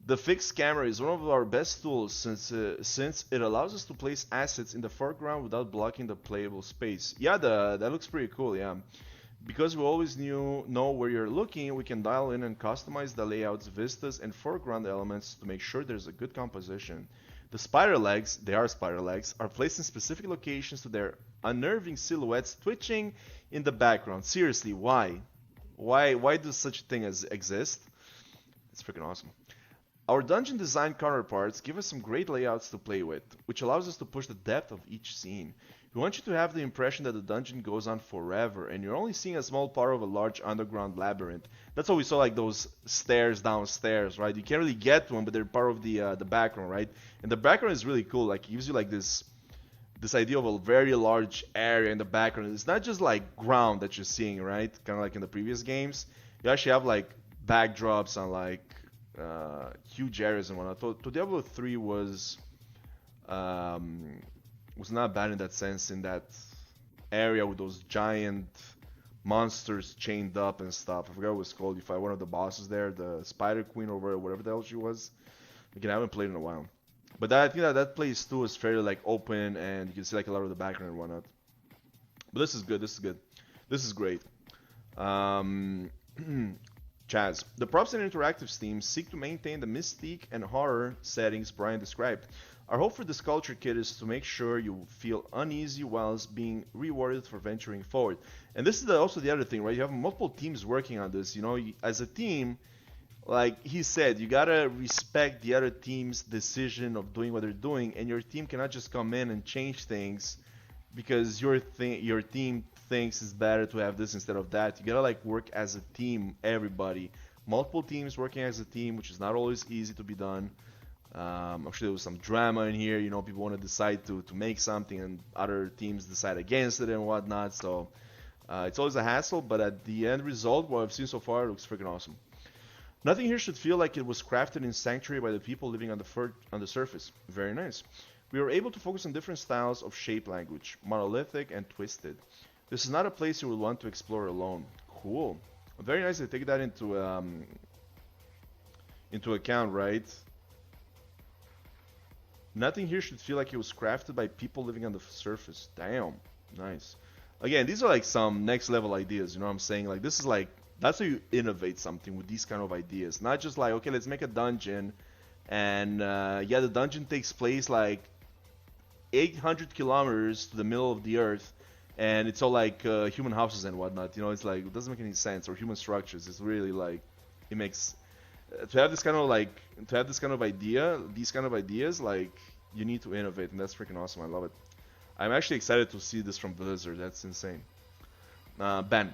The fixed camera is one of our best tools since it allows us to place assets in the foreground without blocking the playable space. Yeah, that looks pretty cool, yeah. Because we always know where you're looking, we can dial in and customize the layouts, vistas, and foreground elements to make sure there's a good composition. The spider legs, they are spider legs, are placed in specific locations to their unnerving silhouettes twitching in the background. Seriously, why? Why does such a thing as exist? It's freaking awesome. Our dungeon design counterparts give us some great layouts to play with, which allows us to push the depth of each scene. We want you to have the impression that the dungeon goes on forever, and you're only seeing a small part of a large underground labyrinth. That's why we saw like those stairs downstairs, right? You can't really get to them, but they're part of the background, right? And the background is really cool. Like it gives you like this idea of a very large area in the background. It's not just like ground that you're seeing, right? Kind of like in the previous games. You actually have like backdrops on like huge areas and whatnot. So Diablo 3 um, was not bad in that sense, in that area with those giant monsters chained up and stuff. I forgot what it was called. You fight one of the bosses there, the Spider Queen or whatever the hell she was. Again, I haven't played in a while. But I think that place too is fairly like open and you can see like a lot of the background and whatnot. But this is good. This is good. This is great. Um, Chaz. The props and interactives teams seek to maintain the mystique and horror settings Brian described. Our hope for this culture kit is to make sure you feel uneasy whilst being rewarded for venturing forward. And this is also the other thing, right? You have multiple teams working on this. You know, as a team, like he said, you gotta respect the other team's decision of doing what they're doing, and your team cannot just come in and change things because your team thinks it's better to have this instead of that. You gotta like work as a team, everybody. Multiple teams working as a team, which is not always easy to be done. I'm sure there was some drama in here. You know, people want to decide to make something, and other teams decide against it and whatnot. So it's always a hassle, but at the end result, what I've seen so far, it looks freaking awesome. Nothing here should feel like it was crafted in Sanctuary by the people living on the surface. Very nice. We were able to focus on different styles of shape language, monolithic and twisted. This is not a place you would want to explore alone. Cool. Very nice to take that into account, right? Nothing here should feel like it was crafted by people living on the surface. Damn. Nice. Again, these are like some next level ideas, you know what I'm saying? Like this is like that's how you innovate something with these kind of ideas. Not just like, okay, let's make a dungeon and yeah, the dungeon takes place like 800 kilometers to the middle of the earth and it's all like human houses and whatnot. You know, it's like it doesn't make any sense, or human structures. It's really like it makes to have this kind of like to have this kind of idea, these kind of ideas, like you need to innovate, and that's freaking awesome. I love it. I'm actually excited to see this from Blizzard. That's insane. Ben,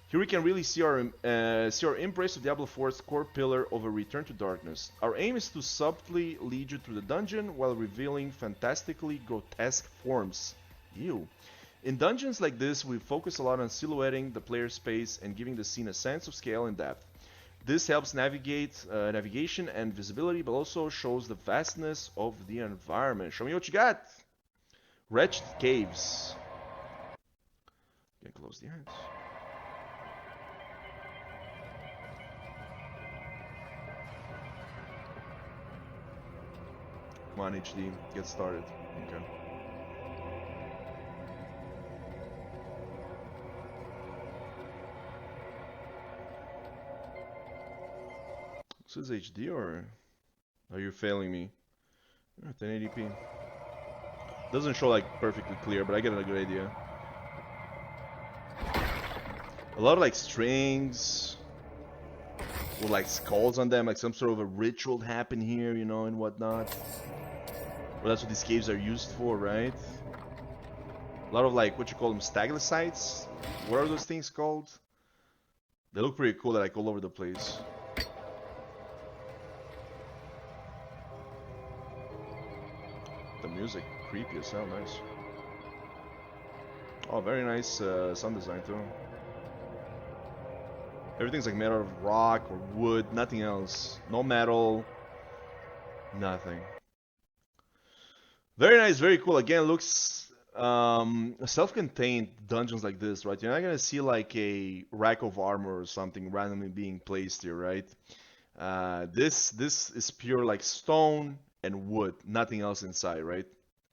here we can really see our embrace of Diablo 4's core pillar of a return to darkness. Our aim is to subtly lead you through the dungeon while revealing fantastically grotesque forms. Ew. In dungeons like this, we focus a lot on silhouetting the player's space and giving the scene a sense of scale and depth. This helps navigation and visibility, but also shows the vastness of the environment. Show me what you got! Wretched Caves. Can close the eyes. Come on, HD, get started. Okay. This is HD or are you failing me? 1080p. Doesn't show like perfectly clear, but I get a good idea. A lot of like strings with like skulls on them, like some sort of a ritual happen here, you know, and whatnot. Well, that's what these caves are used for, right? A lot of like, what you call them, stalagmites? What are those things called? They look pretty cool, they're like all over the place. The music, creepy as hell, nice. Oh, very nice sound design too. Everything's like made out of rock or wood, nothing else. No metal, nothing. Very nice, very cool. Again, looks self-contained dungeons like this, right? You're not gonna see like a rack of armor or something randomly being placed here, right? This is pure like stone and wood, nothing else inside, right?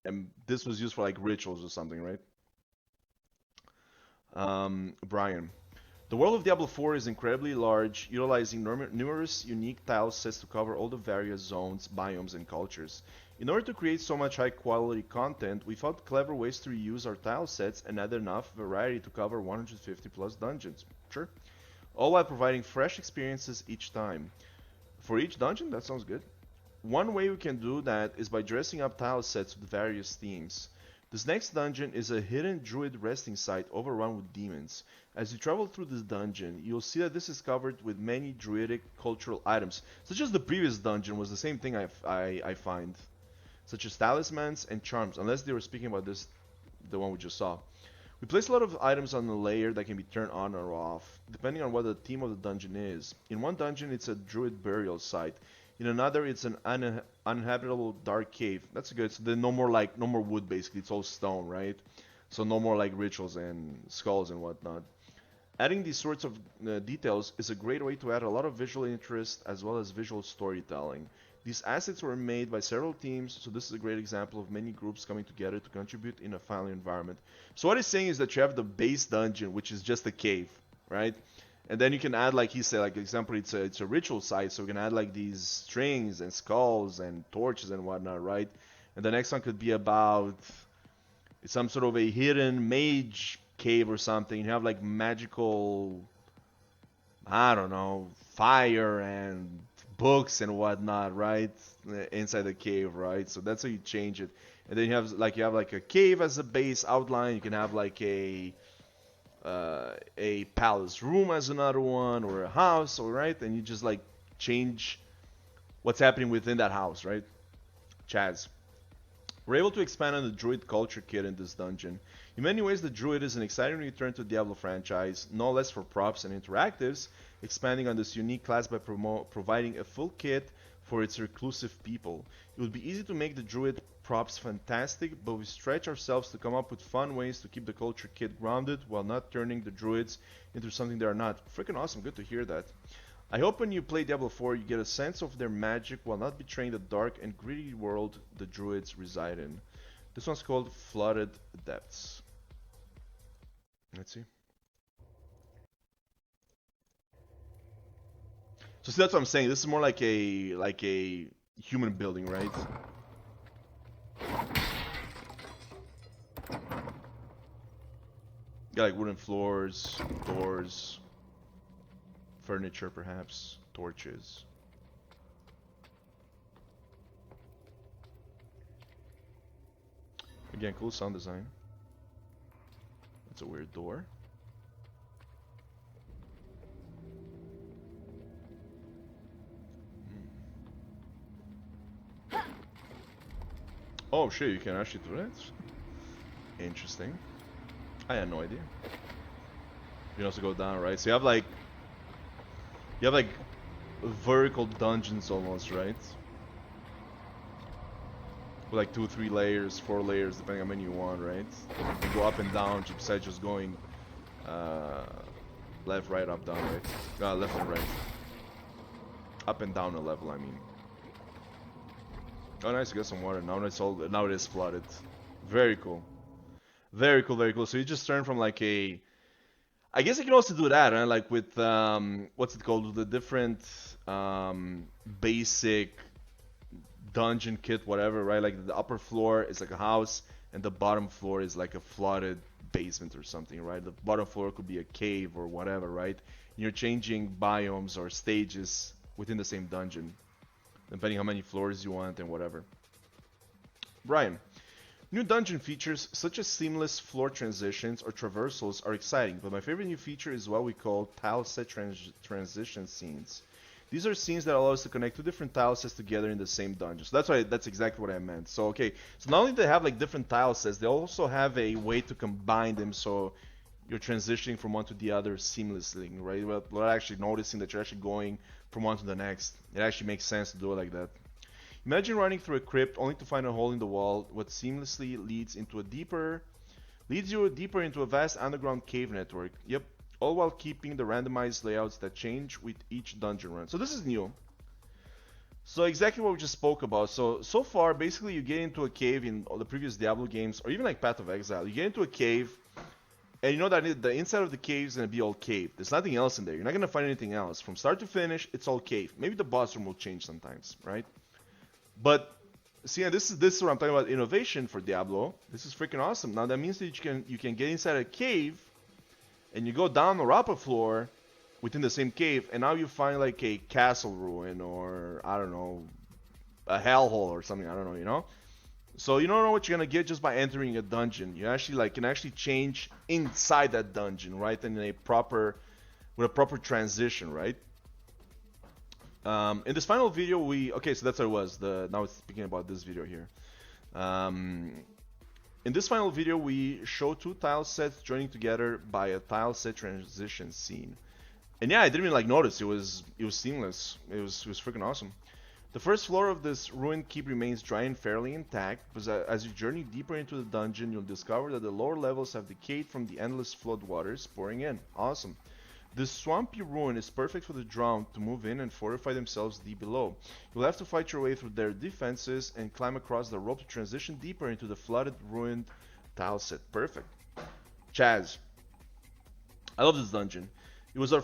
And this was used for like rituals or something, right? Brian. The world of Diablo 4 is incredibly large, utilizing numerous unique tile sets to cover all the various zones, biomes, and cultures. In order to create so much high-quality content, we found clever ways to reuse our tile sets and add enough variety to cover 150 plus dungeons. Sure. All while providing fresh experiences each time. For each dungeon, that sounds good. One way we can do that is by dressing up tile sets with various themes. This next dungeon is a hidden druid resting site overrun with demons. As you travel through this dungeon, you'll see that this is covered with many druidic cultural items, such as the previous dungeon was the same thing I find, such as talismans and charms, unless they were speaking about this, the one we just saw. We place a lot of items on the layer that can be turned on or off, depending on what the theme of the dungeon is. In one dungeon, it's a druid burial site. In another, it's an uninhabitable dark cave. That's good. So then no more wood basically. It's all stone, right? So no more like rituals and skulls and whatnot. Adding these sorts of details is a great way to add a lot of visual interest as well as visual storytelling. These assets were made by several teams, so this is a great example of many groups coming together to contribute in a final environment. So what he's saying is that you have the base dungeon, which is just a cave, right? And then you can add, like he said, like example, it's a ritual site, so we can add like these strings and skulls and torches and whatnot, right? And the next one could be about some sort of a hidden mage cave or something. You have like magical, I don't know, fire and books and whatnot, right? Inside the cave, right? So that's how you change it. And then you have like a cave as a base outline. You can have like a palace room as another one, or a house, all right? And you just like change what's happening within that house, right? Chaz. We're able to expand on the Druid culture kit in this dungeon. In many ways, the Druid is an exciting return to the Diablo franchise, no less for props and interactives, expanding on this unique class by providing a full kit for its reclusive people. It would be easy to make the Druid props fantastic, but we stretch ourselves to come up with fun ways to keep the culture kit grounded while not turning the Druids into something they are not. Freaking awesome, good to hear that. I hope when you play Diablo 4, you get a sense of their magic while not betraying the dark and gritty world the druids reside in. This one's called Flooded Depths. Let's see. So see, that's what I'm saying. This is more like a human building, right? Got like wooden floors, doors, furniture perhaps, torches. Again, cool sound design. That's a weird door. Oh shit, you can actually do that? Interesting. I had no idea. You can also go down, right? So you have like vertical dungeons almost, right? With like 2, 3 layers, 4 layers, depending on how many you want, right? You go up and down besides just going left, right, up, down, right? Left and right. Up and down a level, I mean. Oh, nice, you got some water. Now now it is flooded. Very cool. Very cool, very cool. So you just turn from like a... I guess you can also do that, right? Like with, what's it called? With the different basic dungeon kit, whatever, right? Like the upper floor is like a house, and the bottom floor is like a flooded basement or something, right? The bottom floor could be a cave or whatever, right? And you're changing biomes or stages within the same dungeon, depending how many floors you want and whatever. Brian, new dungeon features such as seamless floor transitions or traversals are exciting, but my favorite new feature is what we call tile set transition scenes. These are scenes that allow us to connect two different tile sets together in the same dungeon. So that's exactly what I meant. So okay, so not only do they have like different tile sets, they also have a way to combine them so you're transitioning from one to the other seamlessly, right? Without actually noticing that you're actually going from one to the next. It actually makes sense to do it like that. Imagine running through a crypt only to find a hole in the wall, what seamlessly leads you deeper into a vast underground cave network. Yep, all while keeping the randomized layouts that change with each dungeon run. So this is new. So exactly what we just spoke about. So far, basically, you get into a cave in all the previous Diablo games, or even like Path of Exile. You get into a cave, and you know that the inside of the cave is gonna be all cave. There's nothing else in there. You're not gonna find anything else. From start to finish, it's all cave. Maybe the boss room will change sometimes, right? But see, and this is what I'm talking about, innovation for Diablo. This is freaking awesome. Now that means that you can get inside a cave, and you go down or up a floor within the same cave, and now you find like a castle ruin or I don't know, a hellhole or something. I don't know, you know. So you don't know what you're gonna get just by entering a dungeon. You actually like can actually change inside that dungeon, right? And in a proper with a proper transition, right? In this final video, okay, so that's what it was. Now it's speaking about this video here. In this final video, we show two tile sets joining together by a tile set transition scene. And yeah, I didn't even like notice. It was seamless. It was freaking awesome. The first floor of this ruined keep remains dry and fairly intact, but as you journey deeper into the dungeon, you'll discover that the lower levels have decayed from the endless flood waters pouring in. Awesome. This swampy ruin is perfect for the drowned to move in and fortify themselves deep below. You'll have to fight your way through their defenses and climb across the rope to transition deeper into the flooded, ruined tile set. Perfect. Chaz. I love this dungeon. It was one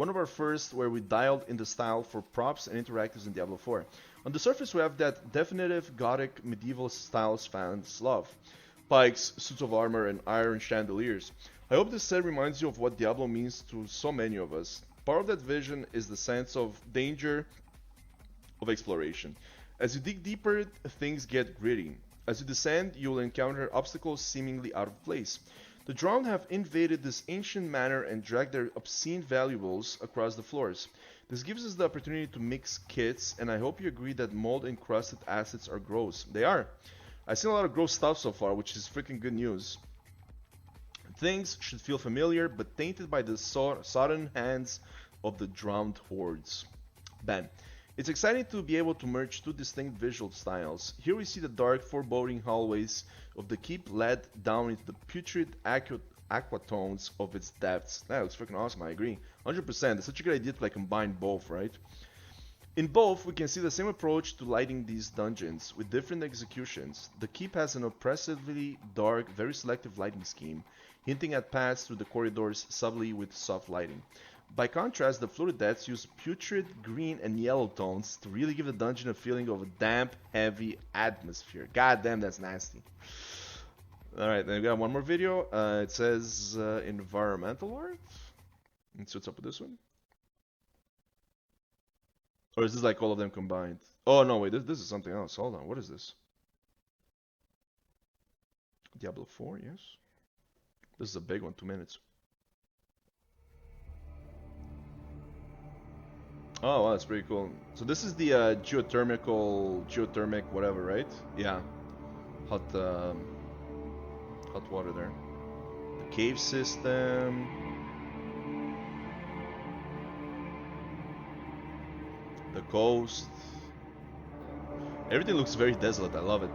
of our first where we dialed in the style for props and interactives in Diablo 4. On the surface, we have that definitive gothic medieval styles fans love. Pikes, suits of armor, and iron chandeliers. I hope this set reminds you of what Diablo means to so many of us. Part of that vision is the sense of danger of exploration. As you dig deeper, things get gritty. As you descend, you'll encounter obstacles seemingly out of place. The drowned have invaded this ancient manor and dragged their obscene valuables across the floors. This gives us the opportunity to mix kits, and I hope you agree that mold-encrusted assets are gross. They are. I've seen a lot of gross stuff so far, which is freaking good news. Things should feel familiar, but tainted by the sodden hands of the drowned hordes. Ben. It's exciting to be able to merge two distinct visual styles. Here we see the dark, foreboding hallways of the keep led down into the putrid aquatones of its depths. That looks freaking awesome, I agree. 100%. It's such a good idea to like combine both, right? In both, we can see the same approach to lighting these dungeons, with different executions. The keep has an oppressively dark, very selective lighting scheme, hinting at paths through the corridors subtly with soft lighting. By contrast, the floated depths use putrid green and yellow tones to really give the dungeon a feeling of a damp, heavy atmosphere. God damn, that's nasty. Alright, then we got one more video. It says environmental art. Let's see what's up with this one. Or is this like all of them combined? Oh no, wait, this is something else. Hold on, what is this? Diablo 4, yes. This is a big one, 2 minutes. Oh, wow, that's pretty cool. So this is the geothermic whatever, right? Yeah. Hot water there. The cave system. The coast. Everything looks very desolate. I love it.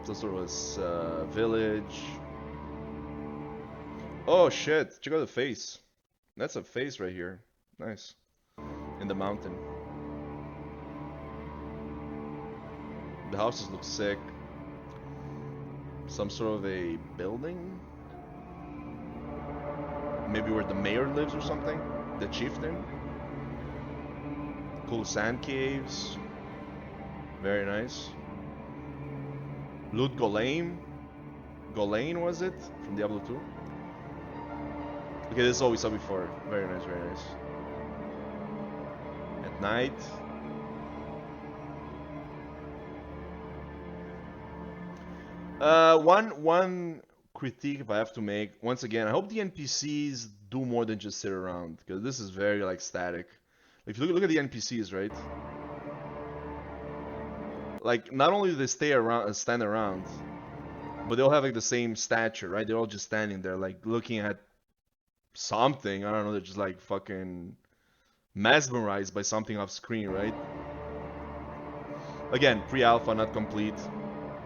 Some sort of village. Oh shit! Check out the face. That's a face right here. Nice. In the mountain. The houses look sick. Some sort of a building. Maybe where the mayor lives or something. The chieftain. Cool sand caves. Very nice. Loot Golem. Golem was it? From Diablo 2? Okay, this is all we saw before. Very nice, very nice. At night. One critique if I have to make, once again, I hope the NPCs do more than just sit around, because this is very like static. If you look at the NPCs, right? Like, not only do they stay around, stand around, but they'll have like the same stature, right? They're all just standing there, like looking at something. I don't know. They're just like fucking mesmerized by something off screen, right? Again, pre-alpha, not complete.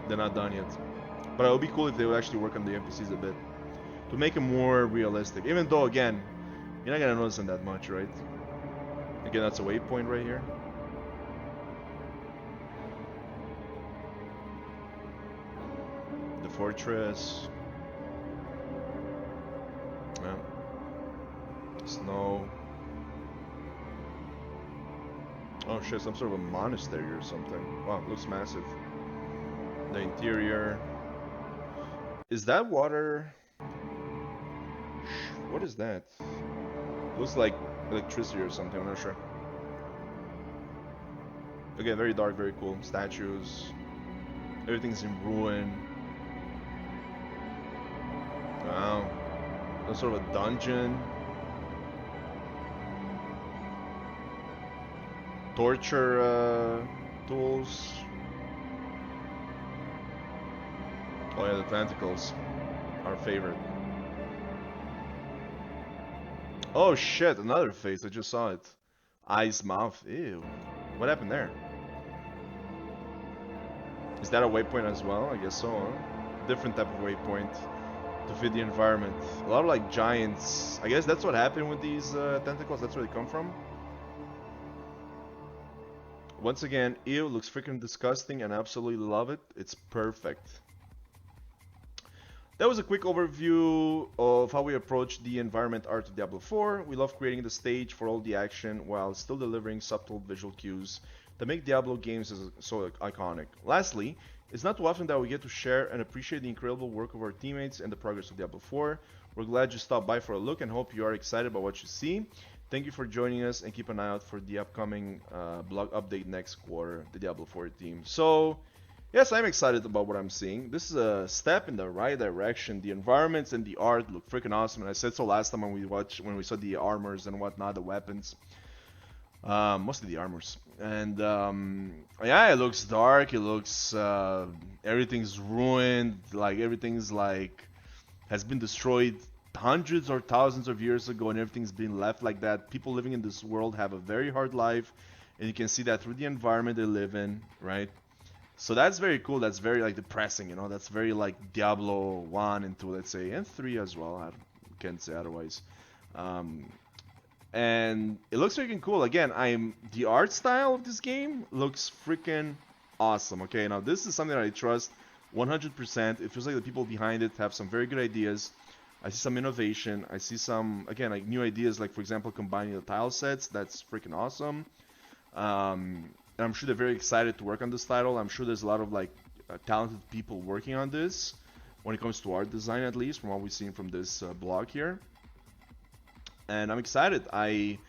They're not done yet. But it would be cool if they would actually work on the NPCs a bit to make it more realistic. Even though, again, you're not gonna notice them that much, right? Again, that's a waypoint right here. The fortress. Yeah. Snow. Oh shit, some sort of a monastery or something. Wow, looks massive. The interior. Is that water? What is that? Looks like electricity or something, I'm not sure. Again, very dark, very cool. Statues. Everything's in ruin. Wow. Some sort of a dungeon. Torture tools. Oh yeah, the tentacles. Our favorite. Oh shit, another face. I just saw it. Eyes, mouth. Ew. What happened there? Is that a waypoint as well? I guess so, huh? Different type of waypoint to fit the environment. A lot of like giants. I guess that's what happened with these tentacles. That's where they come from. Once again, ew, looks freaking disgusting and I absolutely love it. It's perfect. That was a quick overview of how we approach the environment art of Diablo 4. We love creating the stage for all the action while still delivering subtle visual cues that make Diablo games so iconic. Lastly, it's not too often that we get to share and appreciate the incredible work of our teammates and the progress of Diablo 4. We're glad you stopped by for a look and hope you are excited about what you see. Thank you for joining us and keep an eye out for the upcoming blog update next quarter, the Diablo 4 team. So, yes, I'm excited about what I'm seeing. This is a step in the right direction. The environments and the art look freaking awesome, and I said so last time when we saw the armors and whatnot, the weapons, mostly the armors. And yeah, it looks dark. It looks everything's ruined. Like everything's like has been destroyed hundreds or thousands of years ago, and everything's been left like that. People living in this world have a very hard life, and you can see that through the environment they live in, right? So that's very cool. That's very like depressing, you know. That's very like Diablo 1 and 2, let's say, and 3 as well. I can't say otherwise. And it looks freaking cool. Again, the art style of this game looks freaking awesome. Okay, now this is something that I trust 100%. It feels like the people behind it have some very good ideas. I see some innovation. I see some, again, like new ideas, like for example, combining the tile sets. That's freaking awesome. And I'm sure they're very excited to work on this title. I'm sure there's a lot of like talented people working on this when it comes to art design, at least from what we've seen from this blog here. And I'm excited. I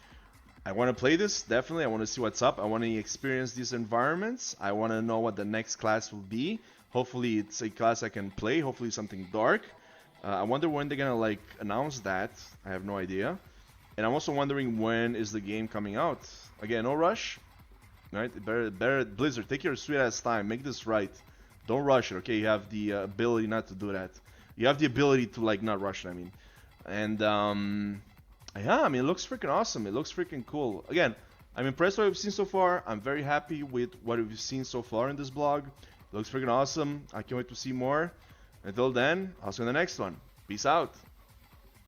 want to play this, definitely. I want to see what's up. I want to experience these environments. I want to know what the next class will be. Hopefully it's a class I can play. Hopefully something dark. I wonder when they're gonna like announce that. I have no idea. And I'm also wondering when is the game coming out. Again, no rush. Right? Better Blizzard, take your sweet ass time. Make this right. Don't rush it, okay? You have the ability not to do that. You have the ability to like not rush it, I mean. And yeah, I mean, it looks freaking awesome. It looks freaking cool. Again, I'm impressed with what we've seen so far. I'm very happy with what we've seen so far in this blog. It looks freaking awesome. I can't wait to see more. Until then, I'll see you in the next one. Peace out.